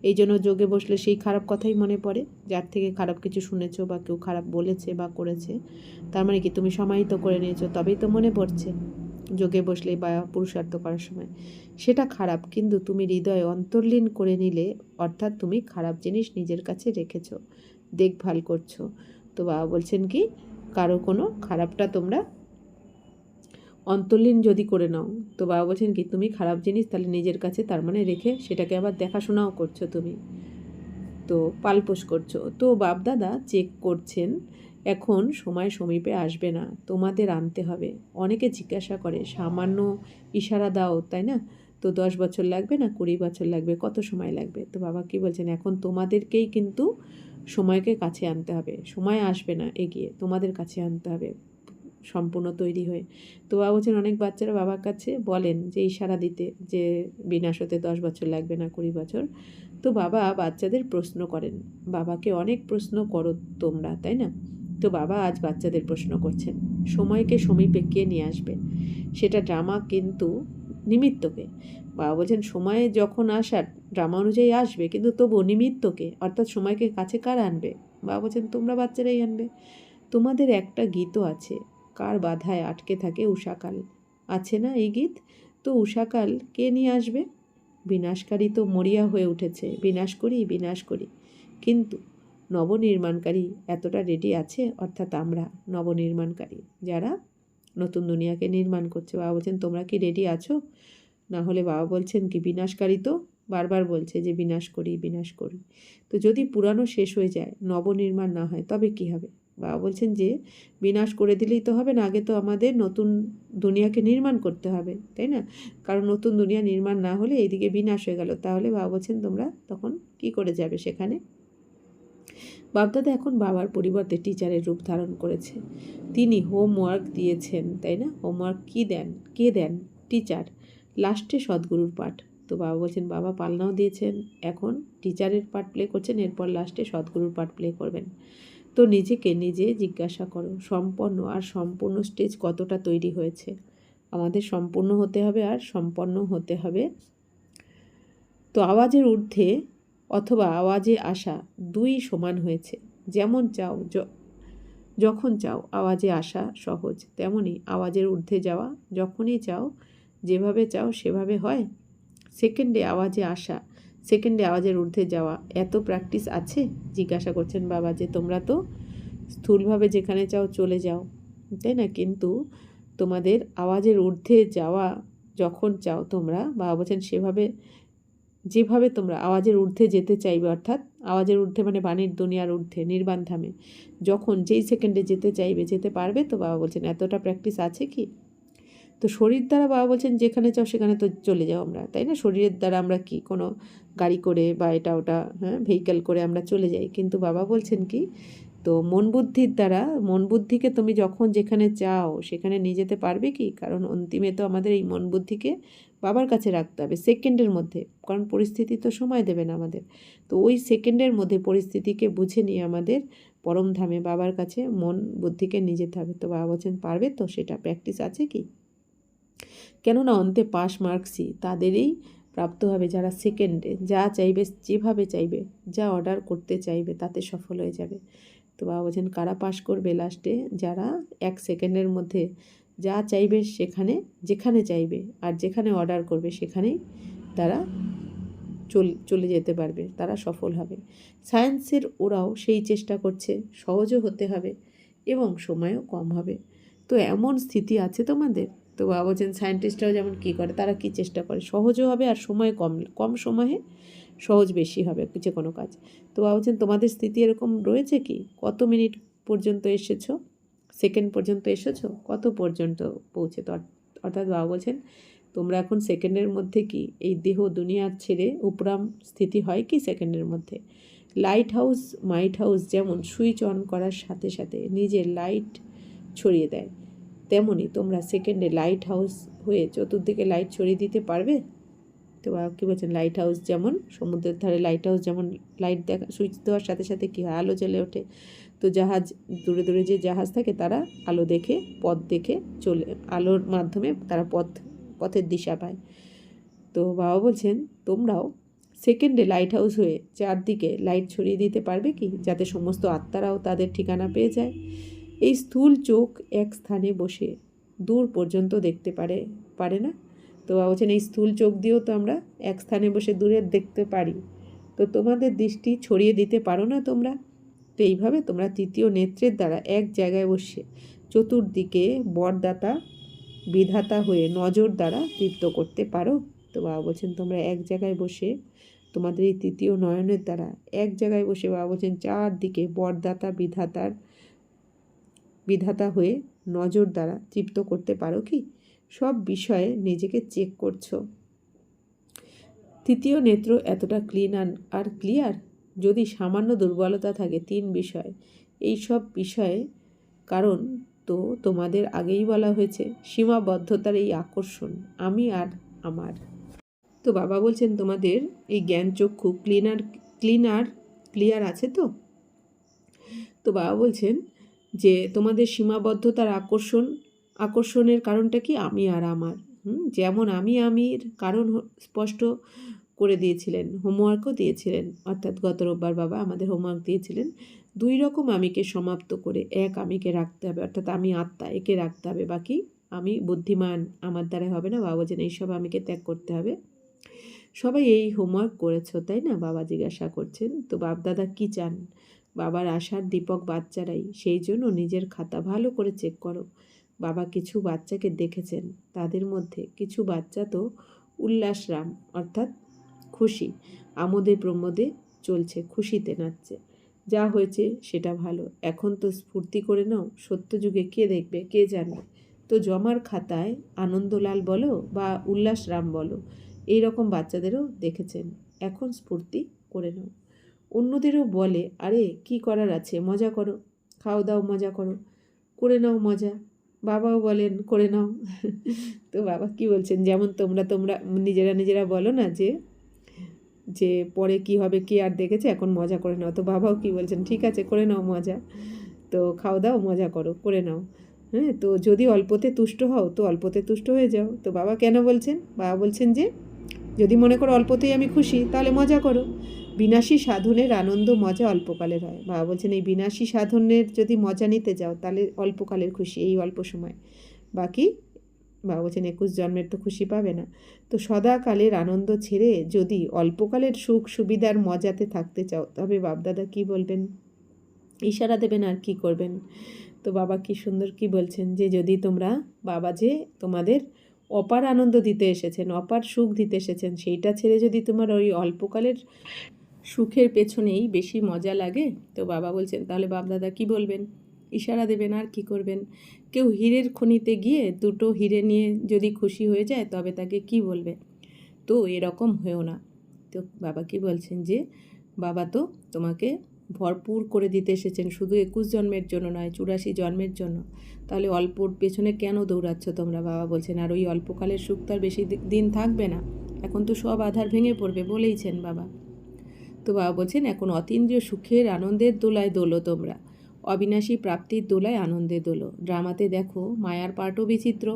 এই জন্য যোগে বসলে সেই খারাপ কথাই মনে পড়ে, যার থেকে খারাপ কিছু শুনেছো বা কেউ খারাপ বলেছে বা করেছে, তার মানে কি তুমি সমাহিত করে নিয়েছো, তবেই তো মনে পড়ছে যোগে বসলে বা পুরুষার্থ করার সময়। সেটা খারাপ, কিন্তু তুমি হৃদয়ে অন্তর্লীন করে নিলে, অর্থাৎ তুমি খারাপ জিনিস নিজের কাছে রেখেছো, দেখভাল করছো। তো বাবা বলছেন কি কারো কোনো খারাপটা তোমরা অন্তর্লীন যদি করে নাও, তো বাবা বলছেন কি তুমি খারাপ জিনিস তাহলে নিজের কাছে তার মানে রেখে সেটাকে আবার দেখাশোনাও করছো, তুমি তো পালপোষ করছো। তো বাপদাদা চেক করছেন, এখন সময় সমীপে আসবে না, তোমাদের আনতে হবে। অনেকে জিজ্ঞাসা করে সামান্য ইশারা দাও, তাই না? তো 10 বছর লাগবে না 20 বছর লাগবে, কত সময় লাগবে? তো বাবা কি বলছেন, এখন তোমাদেরকেই কিন্তু সময়কে কাছে আনতে হবে। সময় আসবে না এগিয়ে, তোমাদের কাছে আনতে হবে সম্পূর্ণ তৈরি হয়ে। তো বাবা বলছেন অনেক বাচ্চারা বাবার কাছে বলেন যে ইশারা দিতে, যে বিনাশ হতে 10 বছর লাগবে না 20 বছর। তো বাবা বাচ্চাদের প্রশ্ন করেন, বাবাকে অনেক প্রশ্ন করো তোমরা, তাই না? তো বাবা আজ বাচ্চাদের প্রশ্ন করছেন সময়কে সমীপে কে নিয়ে আসবে? সেটা ড্রামা কিন্তু নিমিত্তকে। বাবা বলছেন সময়ে যখন আসার ড্রামা অনুযায়ী আসবে, কিন্তু তবু নিমিত্তকে অর্থাৎ সময়কে কাছে কার আনবে? বাবা বলছেন তোমরা বাচ্চারাই আনবে। তোমাদের একটা গীতও আছে, কার বাধায় আটকে থাকে উষাকাল, আছে না এই গীত? তো উষাকাল কে নিয়ে আসবে? বিনাশকারী তো মরিয়া হয়ে উঠেছে, বিনাশ করি, কিন্তু নবনির্মাণকারী এতটা রেডি আছে, অর্থাৎ আমরা নবনির্মাণকারী যারা নতুন দুনিয়াকে নির্মাণ করছে। বাবা বলছেন তোমরা কি রেডি আছো? না হলে বাবা বলছেন কি বিনাশকারী তো বারবার বলছে যে বিনাশ করি। তো যদি পুরানো শেষ হয়ে যায়, নবনির্মাণ না হয়, তবে কি হবে? বাবা বলছেন যে বিনাশ করে দিলেই তো হবে না, আগে তো আমাদের নতুন দুনিয়াকে নির্মাণ করতে হবে, তাই না? কারণ নতুন দুনিয়া নির্মাণ না হলে এইদিকে বিনাশ হয়ে গেল, তাহলে বাবা বলছেন তোমরা তখন কি করে যাবে সেখানে? বাপদাদা এখন বাবার পরিবর্তে টিচারের রূপ ধারণ করেছে। তিনি হোমওয়ার্ক দিয়েছেন, তাই না? হোমওয়ার্ক কে দেন? টিচার। লাস্টে সদ্গুরুর পাঠ। তো বাবা বলছেন বাবা পালনাও দিয়েছেন, এখন টিচারের পার্ট প্লে করছেন, এরপর লাস্টে সদ্গুরুর পার্ট প্লে করবেন। তো নিজেকে নিজে জিজ্ঞাসা করো সম্পূর্ণ স্টেজ কতটা তৈরি হয়েছে? আমাদের সম্পূর্ণ হতে হবে আর সম্পন্ন হতে হবে। তো আওয়াজের ঊর্ধ্বে অথবা আওয়াজে আসা দুই সমান হয়েছে। যেমন চাও যখন চাও আওয়াজে আসা সহজ, তেমনি আওয়াজের ঊর্ধ্বে যাওয়া যখনই চাও, যেভাবে চাও সেভাবে হয়। সেকেন্ডে আওয়াজের ঊর্ধ্বে যাওয়া এত প্র্যাকটিস আছে? জিজ্ঞাসা করছেন বাবা যে তোমরা তো স্থূলভাবে যেখানে চাও চলে যাও, তাই না? কিন্তু তোমাদের আওয়াজের ঊর্ধ্বে যাওয়া যখন চাও তোমরা, বাবা বলছেন যেভাবে তোমরা আওয়াজের ঊর্ধ্বে যেতে চাইবে, অর্থাৎ আওয়াজের ঊর্ধ্বে মানে বাণীর দুনিয়ার ঊর্ধ্বে নির্বাণ ধামে যখন যেই সেকেন্ডে যেতে চাইবে যেতে পারবে। তো বাবা বলছেন এতটা প্র্যাকটিস আছে কি? তো শরীর দ্বারা বাবা বলছেন যেখানে চাও সেখানে তো চলে যাও আমরা, তাই না? শরীরের দ্বারা আমরা কি কোনো গাড়ি করে বা এটা ওটা ভেহিক্যাল করে আমরা চলে যাই, কিন্তু বাবা বলছেন কি তো মন বুদ্ধিকে তুমি যখন যেখানে চাও সেখানে নিয়ে যেতে পারবে কি? কারণ অন্তিমে তো আমাদের এই মন বুদ্ধিকে বাবার কাছে রাখতে হবে সেকেন্ডের মধ্যে, কারণ পরিস্থিতি তো সময় দেবে না আমাদের। তো ওই সেকেন্ডের মধ্যে পরিস্থিতিকে বুঝে নিয়ে আমাদের পরমধামে বাবার কাছে মন বুদ্ধিকে নিয়ে যেতে হবে। তো বাবা বলছেন পারবে তো? সেটা প্র্যাকটিস আছে কি? কেননা অন্তে পাস মার্কসই তাদেরই প্রাপ্ত হবে যারা সেকেন্ডে যা চাইবে, যেভাবে চাইবে, যা অর্ডার করতে চাইবে তাতে সফল হয়ে যাবে। তো বাবা বলছেন কারা পাস করবে লাস্টে? যারা 1 সেকেন্ডের মধ্যে যা চাইবে যেখানে চাইবে আর যেখানে অর্ডার করবে সেখানেই তারা চলে যেতে পারবে, তারা সফল হবে। সায়েন্সের ওরাও সেই চেষ্টা করছে, সহজও হতে হবে এবং সময়ও কম হবে। তো এমন স্থিতি আছে তোমাদের। তো বাবা বলছেন সায়েন্টিস্টরাও যেমন কী করে, তারা কি চেষ্টা করে সহজও হবে আর সময় কম সময়ে সহজ বেশি হবে যে কোনো কাজ। তো বাবা বলছেন তোমাদের স্থিতি এরকম রয়েছে কি? কত মিনিট পর্যন্ত এসেছো? সেকেন্ড পর্যন্ত এসেছো, কত পর্যন্ত পৌঁছে? তো অর্থাৎ বাবা বলছেন তোমরা এখন সেকেন্ডের মধ্যে কি এই দেহ দুনিয়ার ছেড়ে উপরাম স্থিতি হয় কি সেকেন্ডের মধ্যে? লাইট হাউস মাইট হাউস যেমন সুইচ অন করার সাথে সাথে নিজের লাইট ছড়িয়ে দেয়, তেমনি তোমরা সেকেন্ডে লাইট হাউস হয়ে চতুর্দিকে লাইট ছড়িয়ে দিতে পারবে? তো বাবা কী বলছেন, লাইট হাউস যেমন সমুদ্রের ধারে লাইট হাউস যেমন লাইট দেখা সুইচ দেওয়ার সাথে সাথে কী হয়, আলো জ্বলে ওঠে। তো জাহাজ দূরে দূরে যে জাহাজ থাকে তারা আলো দেখে পথ দেখে চলে, আলোর মাধ্যমে তারা পথের দিশা পায়। তো বাবা বলছেন তোমরাও সেকেন্ডে লাইট হাউস হয়ে চারদিকে লাইট ছড়িয়ে দিতে পারবে কি, যাতে সমস্ত আত্মারাও তাদের ঠিকানা পেয়ে যায়। এই স্থূল চোখ এক স্থানে বসে দূর পর্যন্ত দেখতে পারে না। তো বাবা বলছেন এই স্থূল চোখ দিয়েও তো আমরা এক স্থানে বসে দূরে দেখতে পারি, তো তোমাদের দৃষ্টি ছড়িয়ে দিতে পারো না তোমরা? তো এইভাবে তোমরা তৃতীয় নেত্রের দ্বারা এক জায়গায় বসে চতুর্দিকে বরদাতা বিধাতা হয়ে নজর দ্বারা তৃপ্ত করতে পারো? তো বাবা বলছেন তোমরা এক জায়গায় বসে তোমাদের এই তৃতীয় নয়নের দ্বারা এক জায়গায় বসে বাবা বলছেন চারদিকে বরদাতা বিধাতা হয়ে নজর দ্বারা তৃপ্ত করতে পারো কি? সব বিষয়ে নিজেকে চেক করছো। তৃতীয় নেত্র এতটা ক্লিন আর ক্লিয়ার? যদি সামান্য দুর্বলতা থাকে 3 বিষয়, এই সব বিষয়ে কারণ তো তোমাদের আগেই বলা হয়েছে, সীমাবদ্ধতার এই আকর্ষণ আমি আর আমার। তো বাবা বলছেন তোমাদের এই জ্ঞান চক্ষু ক্লিয়ার আছে তো? তো বাবা বলছেন যে তোমাদের সীমাবদ্ধতার আকর্ষণের কারণটা কি, আমি আর আমার। যেমন আমির কারণ স্পষ্ট করে দিয়েছিলেন, হোমওয়ার্কও দিয়েছিলেন, অর্থাৎ গত রোববার বাবা আমাদের হোমওয়ার্ক দিয়েছিলেন 2 রকম আমিকে সমাপ্ত করে এক আমিকে রাখতে হবে, অর্থাৎ আমি আত্মা একে রাখতে হবে, বাকি আমি বুদ্ধিমান আমার দ্বারা হবে না। বাবা বলছেন এইসব আমিকে ত্যাগ করতে হবে। সবাই এই হোমওয়ার্ক করেছো তাই না? বাবা জিজ্ঞাসা করছেন। তো বাপদাদা কি চান? বাবার আশার দীপক বাচ্চারাই, সেই জন্য নিজের খাতা ভালো করে চেক করো। বাবা কিছু বাচ্চাকে দেখেছেন, তাদের মধ্যে কিছু বাচ্চা তো উল্লাসরাম, অর্থাৎ খুশি, আমোদে প্রমোদে চলছে, খুশিতে নাচছে। যা হয়েছে সেটা ভালো, এখন তো স্ফূর্তি করে নাও, সত্যযুগে কে দেখবে কে জানে। তো জমার খাতায় আনন্দলাল বলো বা উল্লাসরাম বলো, এই রকম বাচ্চাদেরও দেখেছেন, এখন স্ফূর্তি করে নাও। অন্যদেরও বলে আরে কি করার আছে, মজা করো, খাও দাও মজা করো, করে নাও মজা। বাবাও বলেন করে নাও। তো বাবা কি বলছেন, যেমন তোমরা নিজেরা বলো না যে পরে কি হবে কে আর দেখেছে, এখন মজা করে নাও। তো বাবাও কি বলছেন, ঠিক আছে করে নাও মজা, তো খাও দাও মজা করো, করে নাও। হ্যাঁ, তো যদি অল্পতে তুষ্ট হও তো অল্পতে তুষ্ট হয়ে যাও। তো বাবা কেন বলছেন? বাবা বলছেন যে যদি মনে করো অল্পতেই আমি খুশি, তাহলে মজা করো। বিনাশী সাধনের আনন্দ মজা অল্পকালের হয়। বাবা বলছেন এই বিনাশী সাধনের যদি মজা নিতে যাও তাহলে অল্পকালের খুশি, এই অল্প সময়, বাকি বাবা বলছেন 21 জন্মের তো খুশি পাবে না। তো সদাকালের আনন্দ ছেড়ে যদি অল্পকালের সুখ সুবিধার মজাতে থাকতে চাও, তবে বাপদাদা কি বলবেন? ইশারা দেবেন আর কি করবেন? তো বাবা কি সুন্দর কি বলছেন যে যদি তোমরা, বাবা যে তোমাদের অপার আনন্দ দিতে এসেছেন, অপার সুখ দিতে এসেছেন, সেইটা ছেড়ে যদি তোমার ওই অল্পকালের সুখের পেছনেই বেশি মজা লাগে, তো বাবা বলছেন তাহলে বাপদাদা কি বলবেন? ইশারা দেবেন আর কি করবেন? কেউ হীরের খনিতে গিয়ে 2টো হীরে নিয়ে যদি খুশি হয়ে যায় তবে তাকে কি বলবে? তো এরকম হয়েও না। তো বাবা কি বলছেন যে বাবা তো তোমাকে ভরপুর করে দিতে এসেছেন, শুধু 21 জন্মের জন্য নয়, 84 জন্মের জন্য। তাহলে অল্পর পেছনে কেন দৌড়াচ্ছ তোমরা? বাবা বলছেন আর ওই অল্পকালের সুখ তো আর বেশি দিন থাকবে না, এখন তো সব আধার ভেঙে পড়বে বলেইছেন বাবা। তো বাবা বলছেন এখন অতীন্দ্রিয় সুখের আনন্দের দোলায় দোলো তোমরা, অবিনাশী প্রাপ্তির দোলায় আনন্দে দোলো। ড্রামাতে দেখো মায়ার পার্টও বিচিত্র।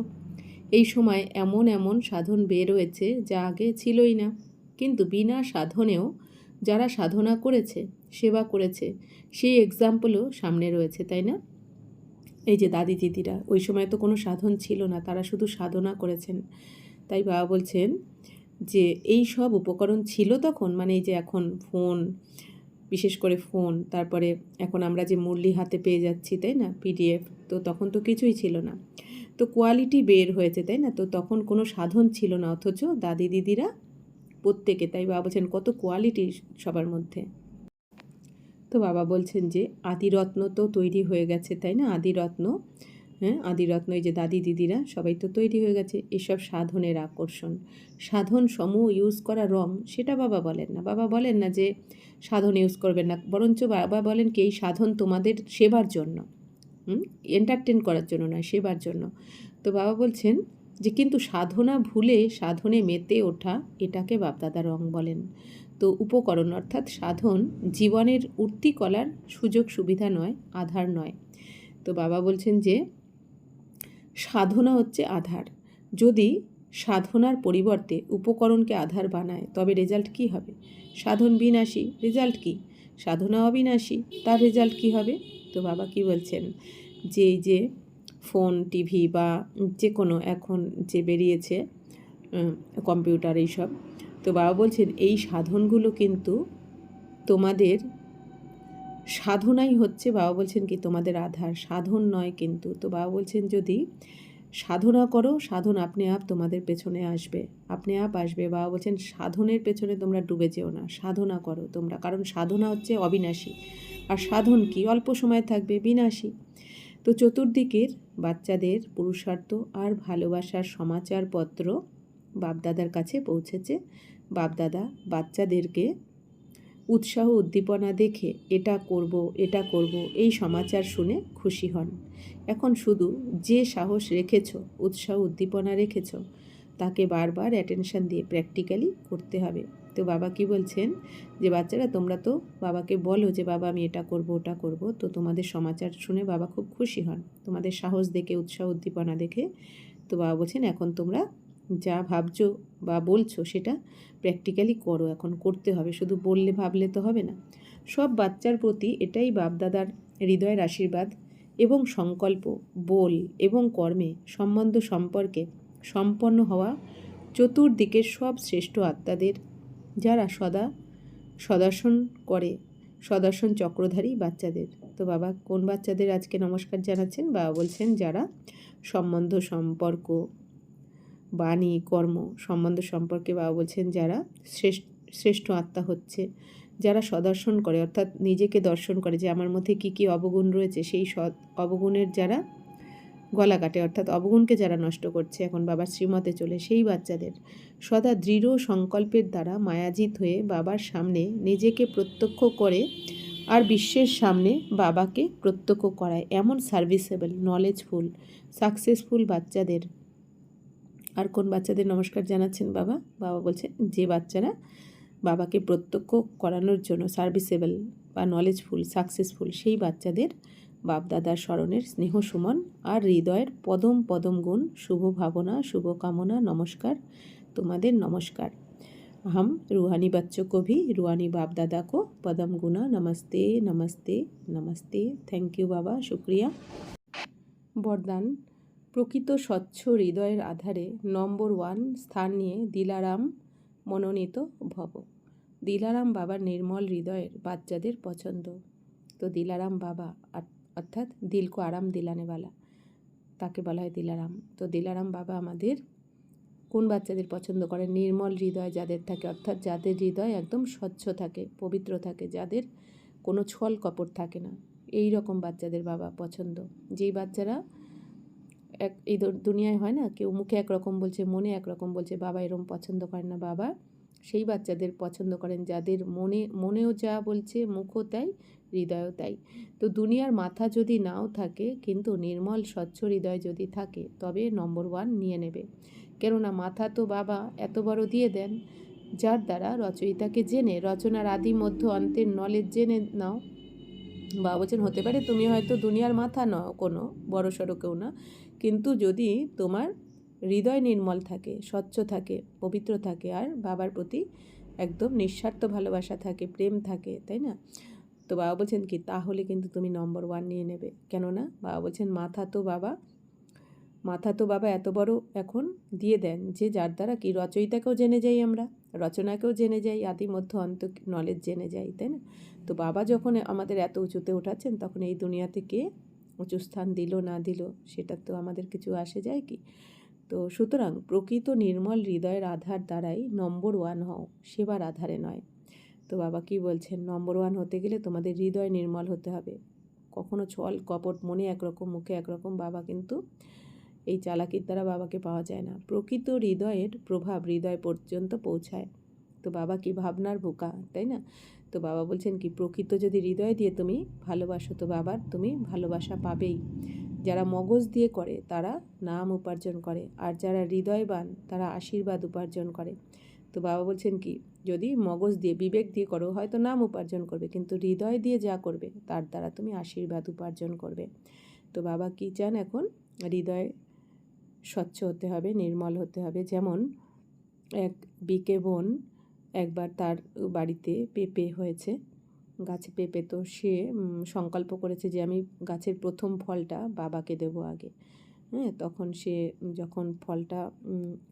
এই সময় এমন সাধন বের হয়েছে যা আগে ছিলই না, কিন্তু বিনা সাধনেও যারা সাধনা করেছে, সেবা করেছে, সেই এক্সাম্পলও সামনে রয়েছে, তাই না? এই যে দাদি দিদিরা, ওই সময় তো কোনো সাধন ছিল না, তারা শুধু সাধনা করেছেন। তাই বাবা বলছেন যে এই সব উপকরণ ছিল তখন, মানে এই যে এখন ফোন, বিশেষ করে ফোন, তারপরে এখন আমরা যে মুরলি হাতে পেয়ে যাচ্ছি তাই না, PDF, তো তখন তো কিছুই ছিল না। তো কোয়ালিটি বের হয়েছে তাই না, তো তখন কোনো সাধন ছিল না, অথচ দাদি দিদিরা প্রত্যেকে, তাই বাবা বলছেন কত কোয়ালিটি সবার মধ্যে। তো বাবা বলছেন যে আদিরত্ন তো তৈরি হয়ে গেছে, তাই না? আদিরত্ন, হ্যাঁ, আদিরত্ন, এই যে দাদি দিদিরা সবাই তো তৈরি হয়ে গেছে। এসব সাধনের আকর্ষণ, সাধন সমূহ ইউজ করা রং, সেটা বাবা বলেন না। বাবা বলেন না যে সাধন ইউজ করবেন না, বরঞ্চ বাবা বলেন কি এই সাধন তোমাদের সেবার জন্য, এন্টারটেন করার জন্য নয়, সেবার জন্য। তো বাবা বলছেন যে কিন্তু সাধনা ভুলে সাধনে মেতে ওঠা, এটাকে বাপদাদা রং বলেন। তো উপকরণ অর্থাৎ সাধন জীবনের উঠতি কলার সুযোগ সুবিধা নয়, আধার নয়। তো বাবা বলছেন যে সাধনা হচ্ছে আধার। যদি সাধনার পরিবর্তে উপকরণকে আধার বানায় তবে রেজাল্ট কী হবে? সাধন বিনাশী, রেজাল্ট কী? সাধনা অবিনাশী, তার রেজাল্ট কী হবে? তো বাবা কি বলছেন যে এই যে ফোন, টিভি বা যে কোনো এখন যে বেরিয়েছে কম্পিউটার, এইসব, তো বাবা বলছেন এই সাধনগুলো কিন্তু তোমাদের সাধনাই হচ্ছে, বাবা বলছেন কি তোমাদের আধার, সাধন নয় কিন্তু। তো বাবা বলছেন যদি সাধনা করো, সাধন আপনি আপ তোমাদের পেছনে আসবে, আপনি আপ আসবে। বাবা বলছেন সাধনের পেছনে তোমরা ডুবে যেও না, সাধনা করো তোমরা, কারণ সাধনা হচ্ছে অবিনাশী, আর সাধন কি অল্প সময় থাকবে, বিনাশী। তো চতুর্দিকের বাচ্চাদের পুরুষার্থ আর ভালোবাসার সমাচারপত্র বাপদাদার কাছে পৌঁছেছে। বাপদাদা বাচ্চাদেরকে উৎসাহ উদ্দীপনা দেখে এটা করব, এটা করব, এই সমাচার শুনে খুশি হন। এখন শুধু যে সাহস রেখেছ, উৎসাহ উদ্দীপনা রেখেছ, তাকে বারবার অ্যাটেনশন দিয়ে প্র্যাকটিক্যালি করতে হবে। তো বাবা কি বলছেন যে বাচ্চারা তোমরা তো বাবাকে বলো যে বাবা আমি এটা করব, ওটা করব, তো তোমাদের সমাচার শুনে বাবা খুব খুশি হন, তোমাদের সাহস দেখে, উৎসাহ উদ্দীপনা দেখে। তো বাবা বলছেন এখন তোমরা যা ভাবছো বা বলছো সেটা প্র্যাকটিক্যালি করো, এখন করতে হবে, শুধু বললে ভাবলে তো হবে না। সব বাচ্চার প্রতি এটাই বাপদাদার হৃদয়ের আশীর্বাদ এবং সংকল্প, বল এবং কর্মে সম্বন্ধ সম্পর্কে সম্পন্ন হওয়া চতুর্দিকের সব শ্রেষ্ঠ আত্মাদের, যারা সদর্শন করে, সদর্শন চক্রধারী বাচ্চাদের। তো বাবা কোন বাচ্চাদের আজকে নমস্কার জানাচ্ছেন? বাবা বলছেন যারা সম্বন্ধ সম্পর্ক, বাণী, কর্ম, সম্বন্ধ সম্পর্কে বাবা বলছেন যারা শ্রেষ্ঠ আত্মা হচ্ছে, যারা সদর্শন করে অর্থাৎ নিজেকে দর্শন করে যে আমার মধ্যে কী কী অবগুণ রয়েছে, সেই অবগুণের যারা গলা কাটে, অর্থাৎ অবগুণকে যারা নষ্ট করছে এখন বাবার শ্রীমতে চলে, সেই বাচ্চাদের সদা দৃঢ় সংকল্পের দ্বারা মায়াজিত হয়ে বাবার সামনে নিজেকে প্রত্যক্ষ করে আর বিশ্বের সামনে বাবাকে প্রত্যক্ষ করায় এমন সার্ভিসেবল, নলেজফুল, সাকসেসফুল বাচ্চাদের। আর কোন বাচ্চাদের নমস্কার জানাচ্ছেন বাবা? বাবা বলছেন যে বাচ্চারা বাবাকে প্রত্যক্ষ করানোর জন্য সার্ভিসেবল বা নলেজফুল, সাকসেসফুল, সেই বাচ্চাদের বাপদাদার স্মরণের স্নেহ সুমন আর হৃদয়ের পদম পদম গুণ, শুভ ভাবনা, শুভ কামনা, নমস্কার, তোমাদের নমস্কার। हम रूहानी बच्चों को भी रूहानी बाप दादा को पदम गुना नमस्ते नमस्ते नमस्ते। थैंक यू बाबा, शुक्रिया। বরদান প্রকৃত স্বচ্ছ হৃদয়ের আধারে নম্বর 1 স্থান নিয়ে দিলারাম মনোনীত ভব। দিলারাম বাবার নির্মল হৃদয়ের বাচ্চাদের পছন্দ। তো দিলারাম বাবা অর্থাৎ দিল কো আরাম দিলানেওয়ালা, তাকে বলা হয় দিলারাম। তো দিলারাম বাবা আমাদের কোন বাচ্চাদের পছন্দ করেন? নির্মল হৃদয় যাদের থাকে, অর্থাৎ যাদের হৃদয় একদম স্বচ্ছ থাকে, পবিত্র থাকে, যাদের কোনো ছল কপট থাকে না, এই রকম বাচ্চাদের বাবা পছন্দ। যেই বাচ্চারা এই দুনিয়ায় হয় না, কেউ মুখে একরকম বলছে, মনে একরকম বলছে, বাবা এরকম পছন্দ করেন না। বাবা সেই বাচ্চাদের পছন্দ করেন যাদের মনেও যা বলছে, মুখও তাই, হৃদয়ও তাই। তো দুনিয়ার মাথা যদি নাও থাকে কিন্তু নির্মল স্বচ্ছ হৃদয় যদি থাকে তবে নম্বর 1 নিয়ে নেবে। কেননা মাথা তো বাবা এত বড় দিয়ে দেন যার দ্বারা রচয়িতাকে জেনে রচনার আদি মধ্য অন্তের নলেজ জেনে নাও। বাবা বলছেন হতে পারে তুমি হয়তো দুনিয়ার মাথা নও, কোনো বড় সড়ো কেউ না, কিন্তু যদি তোমার হৃদয় নির্মল থাকে, স্বচ্ছ থাকে, পবিত্র থাকে, আর বাবার প্রতি একদম নিঃস্বার্থ ভালোবাসা থাকে, প্রেম থাকে, তাই না? তো বাবা বলছেন কি তাহলে কিন্তু তুমি নম্বর 1 নিয়ে নেবে। কেননা বাবা বলছেন মাথা তো বাবা এত বড় এখন দিয়ে দেন যে যার দ্বারা কি রচয়িতাকেও জেনে যাই, আমরা রচনাকেও জেনে যাই, আদি মধ্য অন্ত নলেজ জেনে যাই, তাই না? তো বাবা যখন আমাদের এত উঁচুতে ওঠাচ্ছেন তখন এই দুনিয়াতে কে উঁচু স্থান দিল না দিল সেটা তো আমাদের কিছু আসে যায় কি? তো সুতরাং প্রকৃত নির্মল হৃদয়ের আধার দ্বারাই নম্বর 1 হও, সেবার আধারে নয়। তো বাবা কি বলছেন, নম্বর 1 হতে গেলে তোমাদের হৃদয় নির্মল হতে হবে। কখনো ছল কপট, মনে একরকম মুখে একরকম। বাবা কিন্তু এই চালাকির দ্বারা বাবাকে পাওয়া যায় না। প্রকৃত হৃদয়ের প্রভাব হৃদয় পর্যন্ত পৌঁছায়। তো বাবা কি ভাবনার বোকা, তাই না? তো বাবা বলছেন কি, প্রকৃত যদি হৃদয় দিয়ে তুমি ভালোবাসো তো বাবার তুমি ভালোবাসা পাবেই। যারা মগজ দিয়ে করে তারা নাম উপার্জন করে, আর যারা হৃদয়বান তারা আশীর্বাদ উপার্জন করে। তো বাবা বলছেন কি, যদি মগজ দিয়ে বিবেক দিয়ে করো হয়তো নাম উপার্জন করবে, কিন্তু হৃদয় দিয়ে যা করবে তার দ্বারা তুমি আশীর্বাদ উপার্জন করবে। তো বাবা কি চান এখন, হৃদয় স্বচ্ছ হতে হবে, নির্মল হতে হবে। যেমন এক বিকে বোন একবার তার বাড়িতে পেঁপে হয়েছে, গাছে পেঁপে, তো সে সংকল্প করেছে যে আমি গাছের প্রথম ফলটা বাবাকে দেবো আগে। হ্যাঁ, তখন সে যখন ফলটা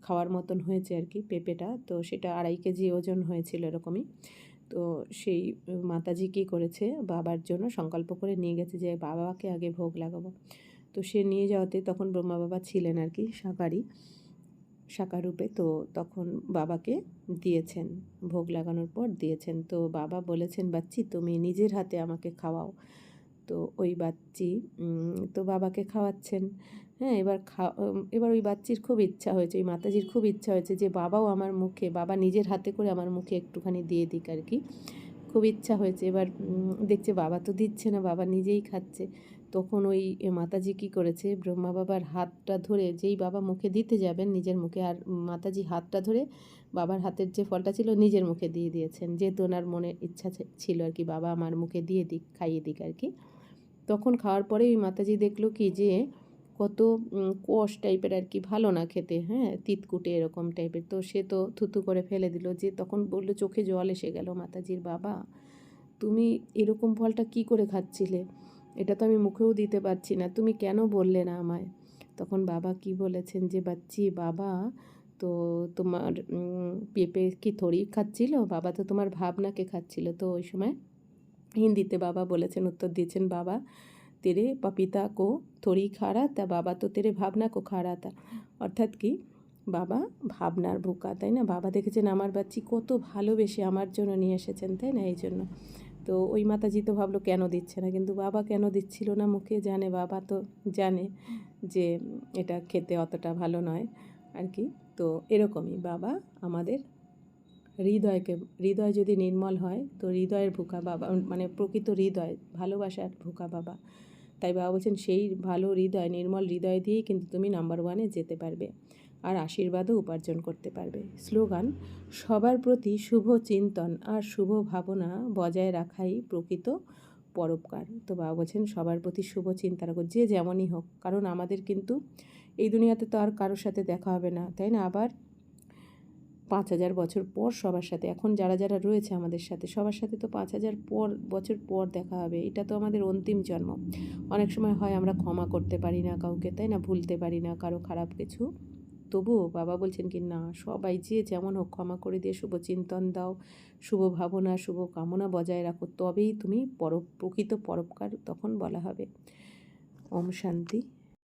খাওয়ার মতন হয়েছে আর কি পেঁপেটা, তো সেটা 2.5 কেজি ওজন হয়েছিল এরকমই। তো সেই মাতাজি কী করেছে, বাবার জন্য সংকল্প করে নিয়ে গেছে যে বাবাকে আগে ভোগ লাগাবো। তো সে নিয়ে যাওয়াতে তখন ব্রহ্মা বাবা ছিলেন আর কি সাকার রূপে। তো তখন বাবাকে দিয়েছেন, ভোগ লাগানোর পর দিয়েছেন। তো বাবা বলেছেন, বাচ্চি তুমি নিজের হাতে আমাকে খাওয়াও। তো ওই বাচ্চি তো বাবাকে খাওয়াচ্ছেন। হ্যাঁ, এবার ওই বাচ্চির খুব ইচ্ছা হয়েছে, ওই মাতাজির খুব ইচ্ছা হয়েছে যে বাবাও আমার মুখে, বাবা নিজের হাতে করে আমার মুখে একটুখানি দিয়ে দিক আর কি। খুব ইচ্ছা হয়েছে। এবার দেখছে বাবা তো দিচ্ছে না, বাবা নিজেই খাচ্ছে। তখন ওই মাতাজি কী করেছে, ব্রহ্মা বাবার হাতটা ধরে, যেই বাবা মুখে দিতে যাবেন নিজের মুখে, আর মাতাজি হাতটা ধরে বাবার হাতের যে ফলটা ছিল নিজের মুখে দিয়ে দিয়েছেন, যেহেতু ওনার মনে ইচ্ছা ছিল আর কি বাবা আমার মুখে দিয়ে দিক, খাইয়ে দিক আর কি। তখন খাওয়ার পরে ওই মাতাজি দেখলো কি যে কত কষ টাইপের আর কি, ভালো না খেতে, হ্যাঁ, তিতকুটে এরকম টাইপের। তো সে তো থুতু করে ফেলে দিল। যে তখন বললো, চোখে জল এসে গেল মাতাজির, বাবা তুমি এরকম ফলটা কি করে খাচ্ছিলে, এটা তো আমি মুখেও দিতে পারছি না, তুমি কেন বললে না আমায়? তখন বাবা কি বলেছেন যে বাচ্চি, বাবা তো তোমার পেঁপে কি থোড়ি খাচ্ছিল, বাবা তো তোমার ভাবনাকে খাচ্ছিল। তো ওই সময় হিন্দিতে বাবা বলেছেন, উত্তর দিয়েছেন, বাবা তেরে পপিতা কো থোড়ি খা রা তা, বাবা তো তেরে ভাবনা কো খা রা তা। অর্থাৎ কি, বাবা ভাবনার বোকা, তাই না? বাবা দেখেছেন আমার বাচ্চি কত ভালোবেসে আমার জন্য নিয়ে এসেছেন, তাই না? এই জন্য তো ওই মাতাজি তো ভাবলো কেন দিচ্ছে না, কিন্তু বাবা কেন দিচ্ছিল না মুখে, জানে, বাবা তো জানে যে এটা খেতে অতটা ভালো নয় আর কি। তো এরকমই বাবা আমাদের হৃদয় যদি নির্মল হয় তো হৃদয়ের ভোকা বাবা, মানে প্রকৃত হৃদয় ভালোবাসার ভোকা বাবা। তাই বাবা বলছেন সেই ভালো হৃদয়, নির্মল হৃদয় দিয়েই কিন্তু তুমি নাম্বার 1-এ যেতে পারবে, আর আশীর্বাদও উপার্জন করতে পারবে। স্লোগান, সবার প্রতি শুভ চিন্তন আর শুভ ভাবনা বজায় রাখাই প্রকৃত পরোপকার। তো বাবা বলছেন সবার প্রতি শুভ চিন্তা রাখো, যে যেমনই হোক, কারণ আমাদের কিন্তু এই দুনিয়াতে তো আর কারোর সাথে দেখা হবে না, তাই না? আবার 5,000 বছর পর সবার সাথে, এখন যারা যারা রয়েছে আমাদের সাথে, সবার সাথে তো 5,000 বছর পর দেখা হবে। এটা তো আমাদের অন্তিম জন্ম। অনেক সময় হয় আমরা ক্ষমা করতে পারি না কাউকে, তাই না? ভুলতে পারি না কারো খারাপ কিছু। তবুও বাবা বলছেন কি, না, সবাই যে যেমন হোক ক্ষমা করে দিয়ে শুভ চিন্তন দাও, শুভ ভাবনা, শুভ কামনা বজায় রাখো, তবেই তুমি প্রকৃত পরোপকার তখন বলা হবে। ওম শান্তি।